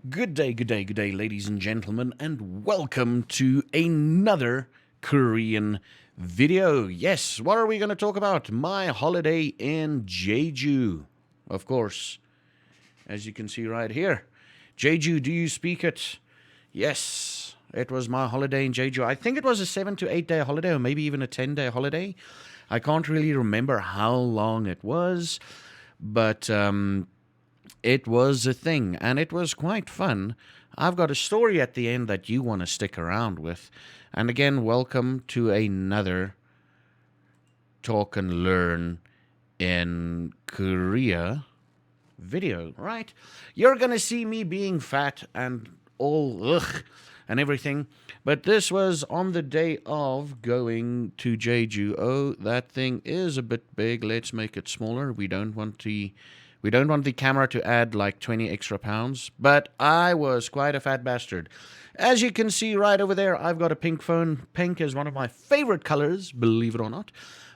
Good day, good day, good day, ladies and gentlemen, and welcome to another Korean video. Yes, what are we going to talk about? My holiday in Jeju. Of course, as you can see right here. Jeju, do you speak it? Yes, it was my holiday in Jeju. I think it was a 7 to 8 day holiday, or maybe even a 10-day holiday. I can't really remember how long it was, but it was a thing, and it was quite fun. I've got a story at the end that you want to stick around with. And again, welcome to another Talk and Learn in Korea video, right? You're going to see me being fat and all ugh and everything. But this was on the day of going to Jeju. Oh, that thing is a bit big. Let's make it smaller. We don't want the camera to add like 20 extra pounds, but I was quite a fat bastard. As you can see right over there, I've got a pink phone. Pink is one of my favorite colors, believe it or not.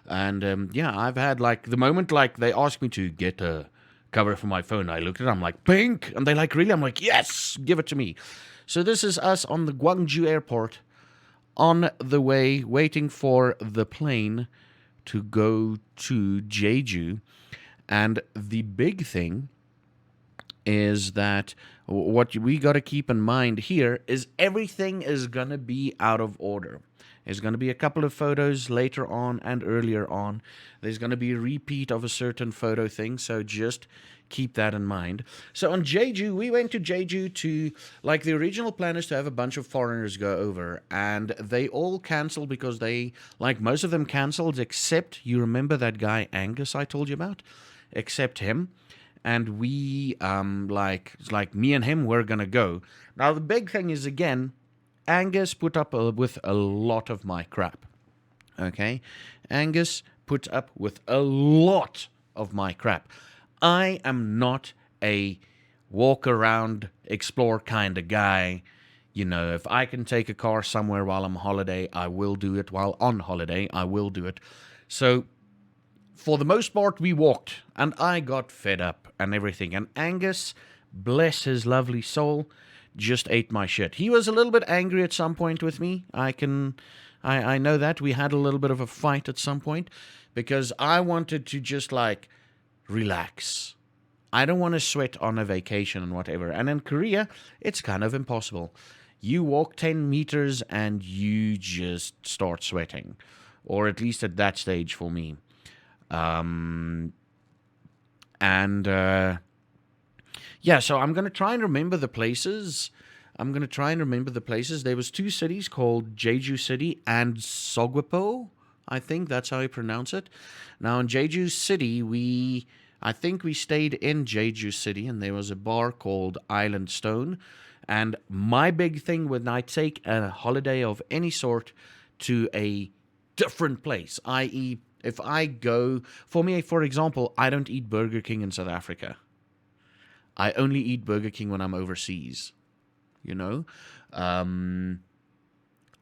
And yeah, I've had like the moment like they asked me to get a cover for my phone, I looked at it, I'm like, pink. And they like, really? I'm like, yes, give it to me. So this is us on the Gwangju airport on the way, waiting for the plane to go to Jeju. And the big thing is that what we got to keep in mind here is everything is going to be out of order. There's going to be a couple of photos later on and earlier on. There's going to be a repeat of a certain photo thing, so just keep that in mind. So on Jeju, we went to Jeju to, like, the original plan is to have a bunch of foreigners go over, and they all canceled because most of them canceled, except, you remember that guy Angus I told you about? Except him. And we, like me and him, were going to go. Now, the big thing is, again, Angus put up with a lot of my crap. Okay? Angus put up with a lot of my crap. I am not a walk around, explore kind of guy. You know, if I can take a car somewhere while I'm on holiday, I will do it. While on holiday, I will do it. So, for the most part, we walked, and I got fed up and everything. And Angus, bless his lovely soul, just ate my shit. He was a little bit angry at some point with me. I know that. We had a little bit of a fight at some point because I wanted to just like relax. I don't want to sweat on a vacation and whatever. And in Korea, it's kind of impossible. You walk 10 meters and you just start sweating, or at least at that stage for me. Yeah, so I'm going to try and remember the places. There was two cities called Jeju City and Sogwepo. I think that's how you pronounce it. Now, in Jeju City, I think we stayed in Jeju City, and there was a bar called Island Stone. And my big thing when I take a holiday of any sort to a different place, i.e., if I go, for example, I don't eat Burger King in South Africa. I only eat Burger King when I'm overseas, you know?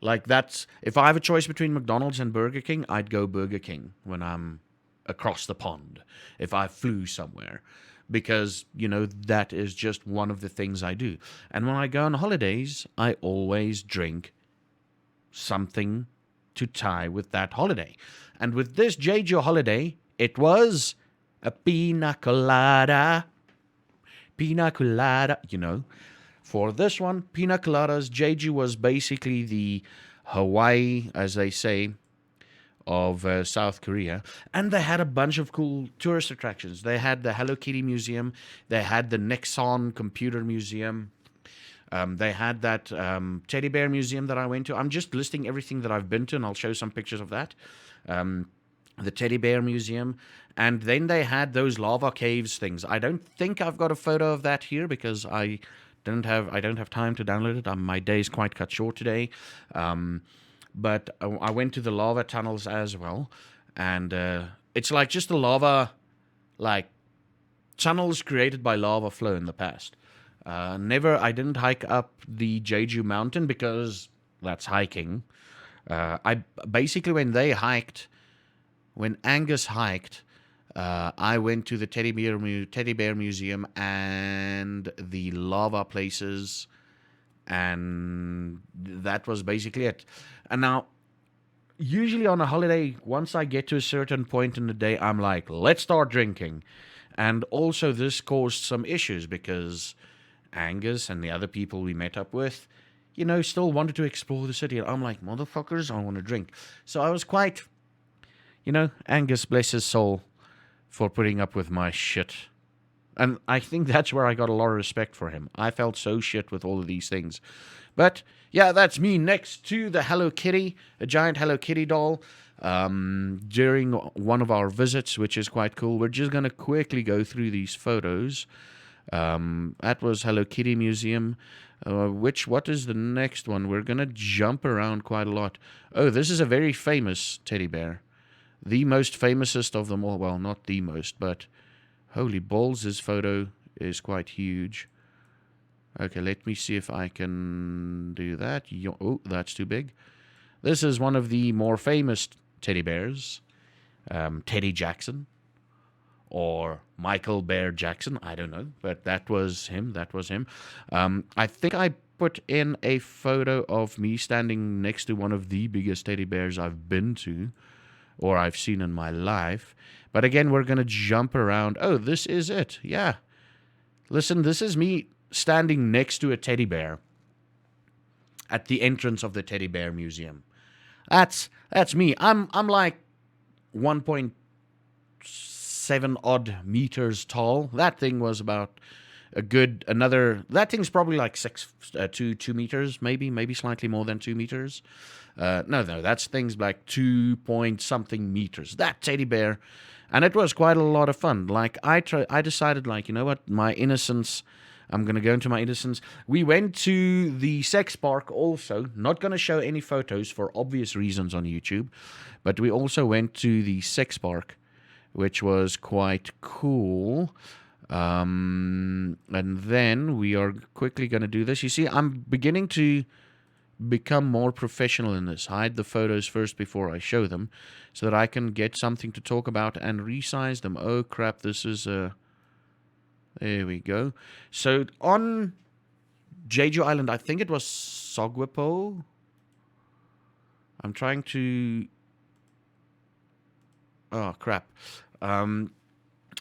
Like that's, if I have a choice between McDonald's and Burger King, I'd go Burger King when I'm across the pond, if I flew somewhere. Because, you know, that is just one of the things I do. And when I go on holidays, I always drink something to tie with that holiday. And with this Jeju holiday, it was a pina colada. Pina colada, you know. For this one, pina coladas, Jeju was basically the Hawaii, as they say, of South Korea. And they had a bunch of cool tourist attractions. They had the Hello Kitty Museum. They had the Nexon Computer Museum. They had that teddy bear museum that I went to. I'm just listing everything that I've been to, and I'll show some pictures of that. The teddy bear museum. And then they had those lava caves things. I don't think I've got a photo of that here because I don't have time to download it. My day is quite cut short today. But I went to the lava tunnels as well. And it's like just the lava, like tunnels created by lava flow in the past. I didn't hike up the Jeju mountain because that's hiking. I basically when Angus hiked, I went to the Teddy Bear Museum and the lava places, and that was basically it. And now, usually on a holiday, once I get to a certain point in the day, I'm like, let's start drinking. And also, this caused some issues because Angus and the other people we met up with, still wanted to explore the city. And I'm like, motherfuckers, I want to drink. So I was quite, Angus, bless his soul, for putting up with my shit. And I think that's where I got a lot of respect for him. I felt so shit with all of these things. But yeah, that's me next to the Hello Kitty, a giant Hello Kitty doll, during one of our visits, which is quite cool. We're just going to quickly go through these photos. That was Hello Kitty Museum. What is the next one? We're going to jump around quite a lot. Oh, this is a very famous teddy bear. The most famousest of them all. Well, not the most, but holy balls, this photo is quite huge. Okay, let me see if I can do that. Oh, that's too big. This is one of the more famous teddy bears. Teddy Jackson. Or Michael Bear Jackson. I don't know. But that was him. I think I put in a photo of me standing next to one of the biggest teddy bears I've been to, or I've seen in my life. But again, we're going to jump around. Oh, this is it. Yeah. Listen, this is me standing next to a teddy bear at the entrance of the Teddy Bear Museum. That's me. I'm like 1.7 odd meters tall. That thing was about that thing's probably like 2 meters, maybe slightly more than 2 meters. No, that's things like 2 point something meters. That teddy bear, and it was quite a lot of fun. Like I decided, like, you know what, my innocence. I'm gonna go into my innocence. We went to the sex park also. Not gonna show any photos for obvious reasons on YouTube, but we also went to the sex park, which was quite cool. And then we are quickly going to do this. You see, I'm beginning to become more professional in this. Hide the photos first before I show them, so that I can get something to talk about and resize them. Oh crap, this is a... There we go. So on Jeju Island, I think it was Sogwepo. I'm trying to... Oh crap.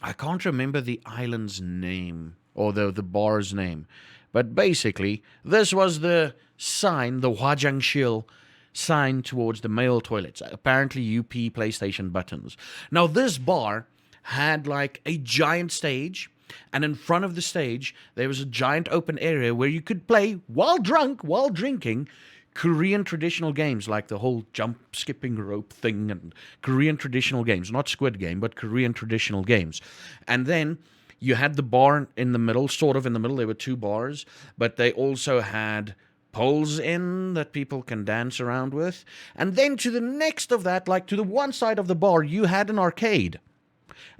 I can't remember the island's name, or the bar's name. But basically, this was the sign, the Hwajeongsil sign towards the male toilets. Apparently UP PlayStation buttons. Now, this bar had like a giant stage, and in front of the stage, there was a giant open area where you could play, while drinking, Korean traditional games, like the whole jump, skipping rope thing, and Korean traditional games. Not Squid Game, but Korean traditional games. And then you had the bar in the middle, sort of in the middle. There were 2 bars, but they also had poles in that people can dance around with. And then to the next of that, like to the one side of the bar, you had an arcade.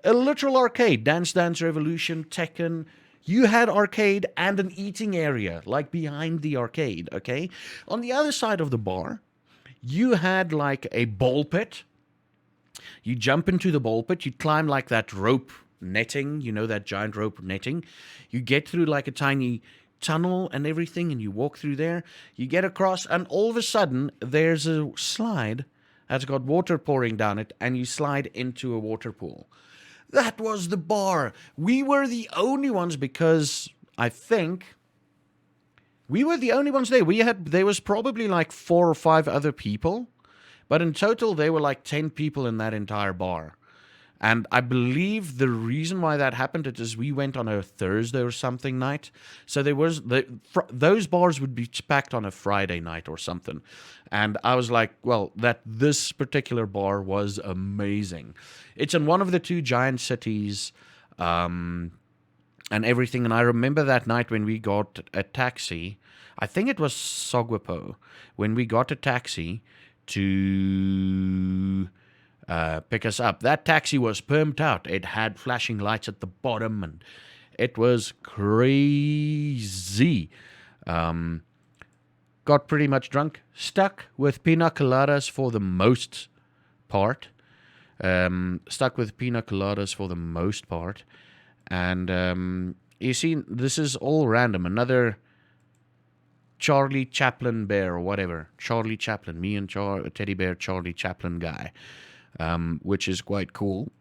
A literal arcade. Dance Dance Revolution, Tekken. You had arcade and an eating area, like behind the arcade, okay? On the other side of the bar, you had like a ball pit. You jump into the ball pit, you climb like that rope netting, that giant rope netting. You get through like a tiny tunnel and everything, and you walk through there. You get across, and all of a sudden, there's a slide that's got water pouring down it, and you slide into a water pool. That was the bar. We were the only ones, because I think we were the only ones there. There was probably like 4 or 5 other people, but in total there were like 10 people in that entire bar. And I believe the reason why that happened is we went on a Thursday or something night. So those bars would be packed on a Friday night or something. And I was like, well, this particular bar was amazing. It's in one of the 2 giant cities and everything. And I remember that night when we got a taxi. I think it was Sogwepo. When we got a taxi to... pick us up. That taxi was permed out. It had flashing lights at the bottom, and it was crazy. Got pretty much drunk, stuck with pina coladas for the most part. Stuck with pina coladas for the most part. And you see, this is all random. Another Charlie Chaplin bear or whatever. Charlie Chaplin, me and Teddy Bear Charlie Chaplin guy, which is quite cool.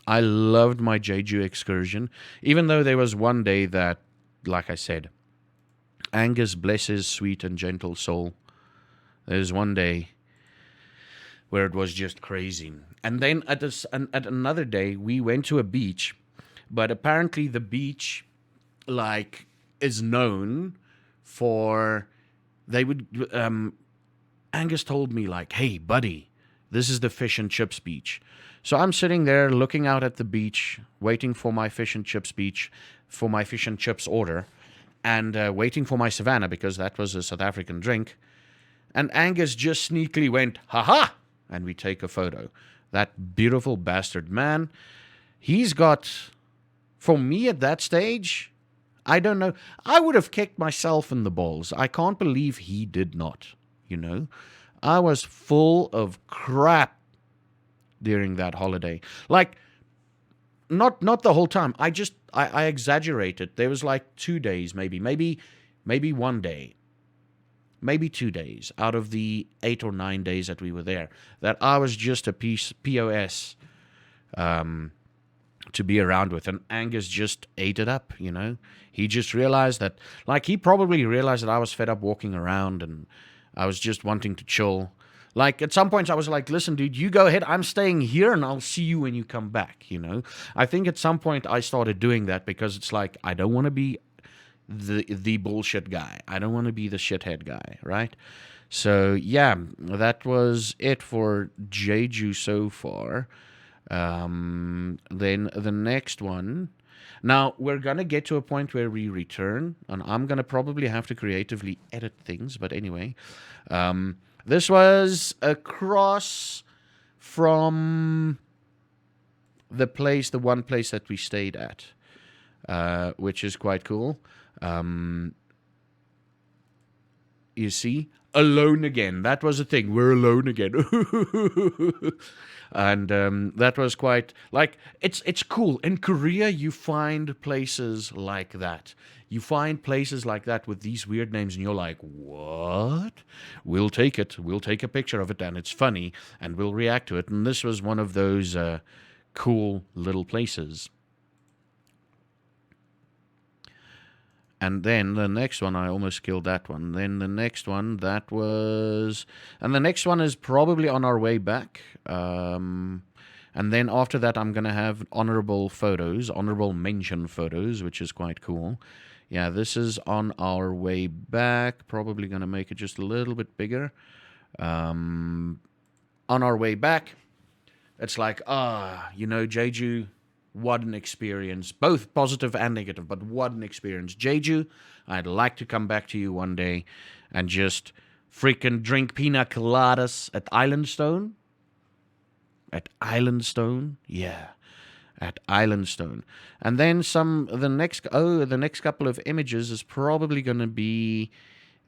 I loved my Jeju excursion, even though there was one day that, like I said, Angus, bless his sweet and gentle soul, there's one day where it was just crazy. And then at another day, we went to a beach, but apparently the beach, like, is known for, they would, Angus told me, like, hey, buddy, this is the fish and chips beach. So I'm sitting there looking out at the beach, waiting for my fish and chips order, and waiting for my Savannah because that was a South African drink. And Angus just sneakily went, ha-ha, and we take a photo. That beautiful bastard man, he's got, for me at that stage, I don't know, I would have kicked myself in the balls. I can't believe he did not, you know. I was full of crap during that holiday. Like, not the whole time. I exaggerated. There was like 2 days, maybe 1 day, maybe 2 days out of the 8 or 9 days that we were there, that I was just a POS to be around with. And Angus just ate it up, you know. He just realized that, like, he probably realized that I was fed up walking around and I was just wanting to chill. Like, at some points I was like, listen, dude, you go ahead. I'm staying here and I'll see you when you come back, you know. I think at some point I started doing that because it's like, I don't want to be the bullshit guy. I don't want to be the shithead guy, right? So, yeah, that was it for Jeju so far. Then the next one. Now, we're going to get to a point where we return, and I'm going to probably have to creatively edit things, but anyway. This was across from the one place that we stayed at, which is quite cool. You see? Alone again. That was a thing. We're alone again. And that was quite, like, it's cool. In Korea, you find places like that. You find places like that with these weird names, and you're like, what? We'll take it. We'll take a picture of it, and it's funny, and we'll react to it. And this was one of those cool little places. And then the next one, I almost killed that one. Then the next one, that was... And the next one is probably on our way back. And then after that, I'm going to have honorable mention photos, which is quite cool. Yeah, this is on our way back. Probably going to make it just a little bit bigger. On our way back, it's like, Jeju... What an experience, both positive and negative, but what an experience. Jeju, I'd like to come back to you one day and just freaking drink pina coladas at Islandstone. At Islandstone? Yeah, at Islandstone. And then the next couple of images is probably going to be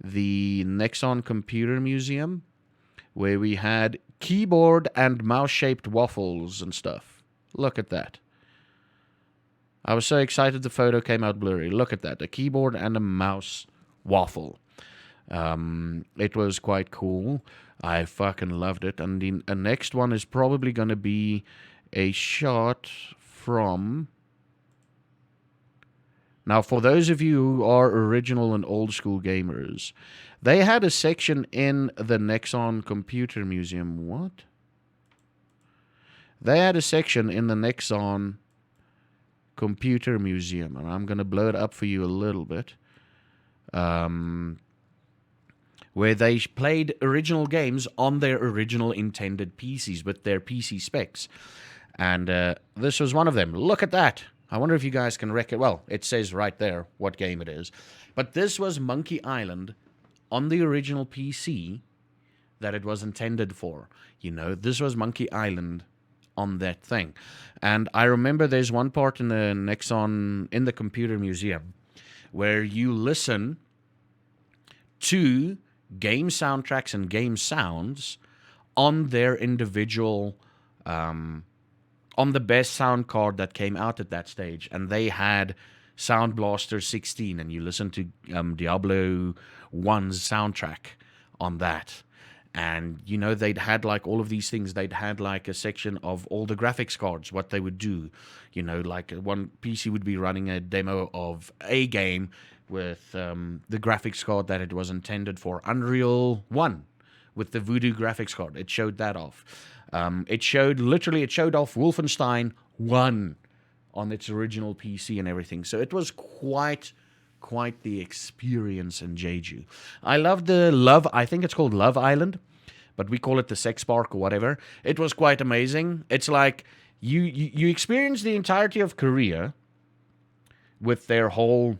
the Nexon Computer Museum, where we had keyboard and mouse-shaped waffles and stuff. Look at that. I was so excited the photo came out blurry. Look at that. A keyboard and a mouse waffle. It was quite cool. I fucking loved it. And the next one is probably going to be a shot from... Now, for those of you who are original and old school gamers, they had a section in the Nexon Computer Museum. What? They had a section in the Nexon Computer Museum, and I'm going to blow it up for you a little bit, where they played original games on their original intended PCs with their PC specs. And this was one of them. Look at that. I wonder if you guys can well, it says right there what game it is. But this was Monkey Island on the original PC that it was intended for. You know, this was Monkey Island on that thing. And I remember there's one part in the Nexon, in the Computer Museum, where you listen to game soundtracks and game sounds on their individual on the best sound card that came out at that stage, and they had Sound Blaster 16, and you listen to Diablo 1's soundtrack on that. And, you know, they'd had like all of these things. They'd had like a section of all the graphics cards, what they would do. You know, like one PC would be running a demo of a game with the graphics card that it was intended for, Unreal 1, with the Voodoo graphics card. It showed that off. It showed off Wolfenstein 1 on its original PC and everything. So it was quite the experience in Jeju. I love I think it's called Love Island, but we call it the Sex Park or whatever. It was quite amazing. It's like you experience the entirety of Korea with their whole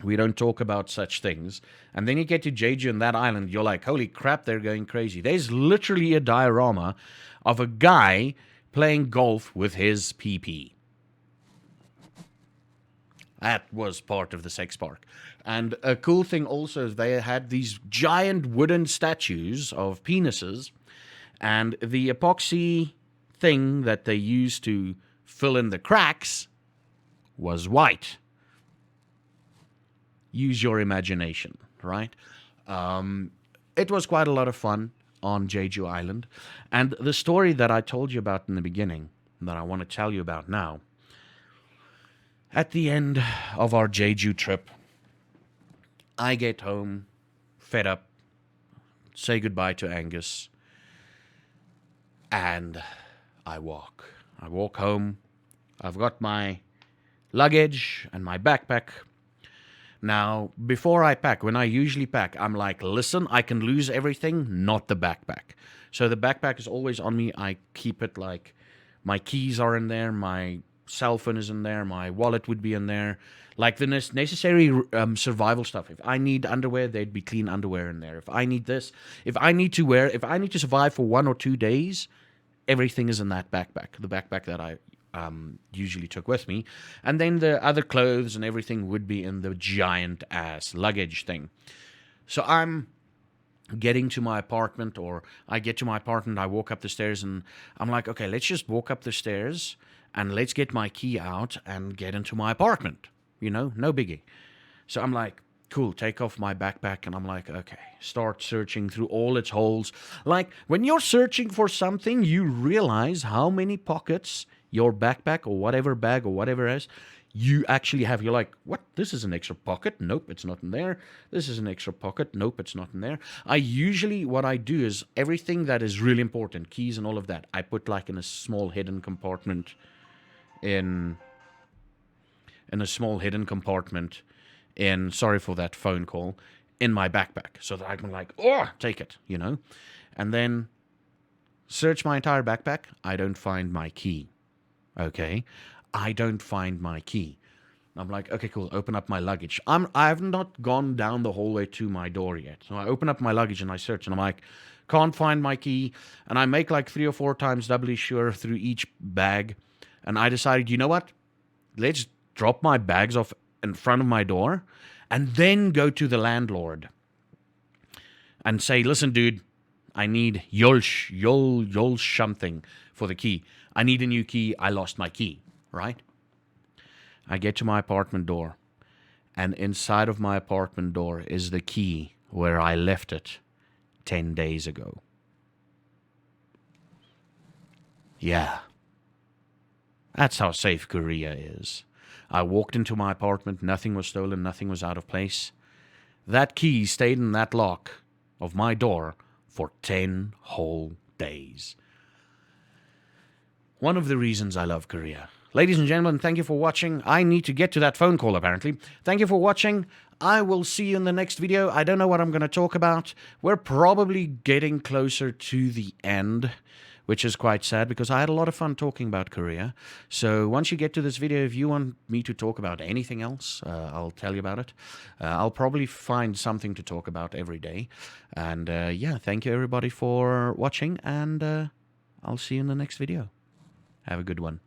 we don't talk about such things. And then you get to Jeju and that island, you're like, holy crap, they're going crazy. There's literally a diorama of a guy playing golf with his PP. That was part of the sex park. And a cool thing also is they had these giant wooden statues of penises, and the epoxy thing that they used to fill in the cracks was white. Use your imagination, right? It was quite a lot of fun on Jeju Island. And the story that I told you about in the beginning, that I want to tell you about now, at the end of our Jeju trip, I get home, fed up, say goodbye to Angus, and I walk. I walk home. I've got my luggage and my backpack. Now, before I pack, when I usually pack, I'm like, listen, I can lose everything, not the backpack. So the backpack is always on me. I keep it like my keys are in there, my cell phone is in there, my wallet would be in there. Like the necessary survival stuff. If I need underwear, there'd be clean underwear in there. If I need this, if I need to survive for 1 or 2 days, everything is in that backpack. The backpack that I usually took with me. And then the other clothes and everything would be in the giant ass luggage thing. So I'm getting to my apartment, or I get to my apartment, I walk up the stairs, and I'm like, okay, let's just walk up the stairs and let's get my key out and get into my apartment. You know, no biggie. So I'm like, cool, take off my backpack, and I'm like, okay, start searching through all its holes. Like, when you're searching for something, you realize how many pockets your backpack or whatever bag or whatever else you actually have. You're like, what? This is an extra pocket? Nope, it's not in there. This is an extra pocket. Nope, it's not in there. What I do is everything that is really important, keys and all of that, I put like in a small hidden compartment sorry for that phone call, in my backpack, so that I can like, take it, you know? And then search my entire backpack. I don't find my key. Okay, I don't find my key. I'm like, okay, cool, open up my luggage. I've not gone down the hallway to my door yet. So I open up my luggage and I search, and I'm like, can't find my key. And I make like 3 or 4 times doubly sure through each bag. And I decided, you know what? Let's drop my bags off in front of my door and then go to the landlord and say, listen, dude, I need yol something for the key. I need a new key. I lost my key, right? I get to my apartment door, and inside of my apartment door is the key where I left it 10 days ago. Yeah. That's how safe Korea is. I walked into my apartment. Nothing was stolen. Nothing was out of place. That key stayed in that lock of my door for 10 whole days. One of the reasons I love Korea. Ladies and gentlemen, thank you for watching. I need to get to that phone call, apparently. Thank you for watching. I will see you in the next video. I don't know what I'm going to talk about. We're probably getting closer to the end, which is quite sad because I had a lot of fun talking about Korea. So once you get to this video, if you want me to talk about anything else, I'll tell you about it. I'll probably find something to talk about every day. And yeah, thank you everybody for watching, and I'll see you in the next video. Have a good one.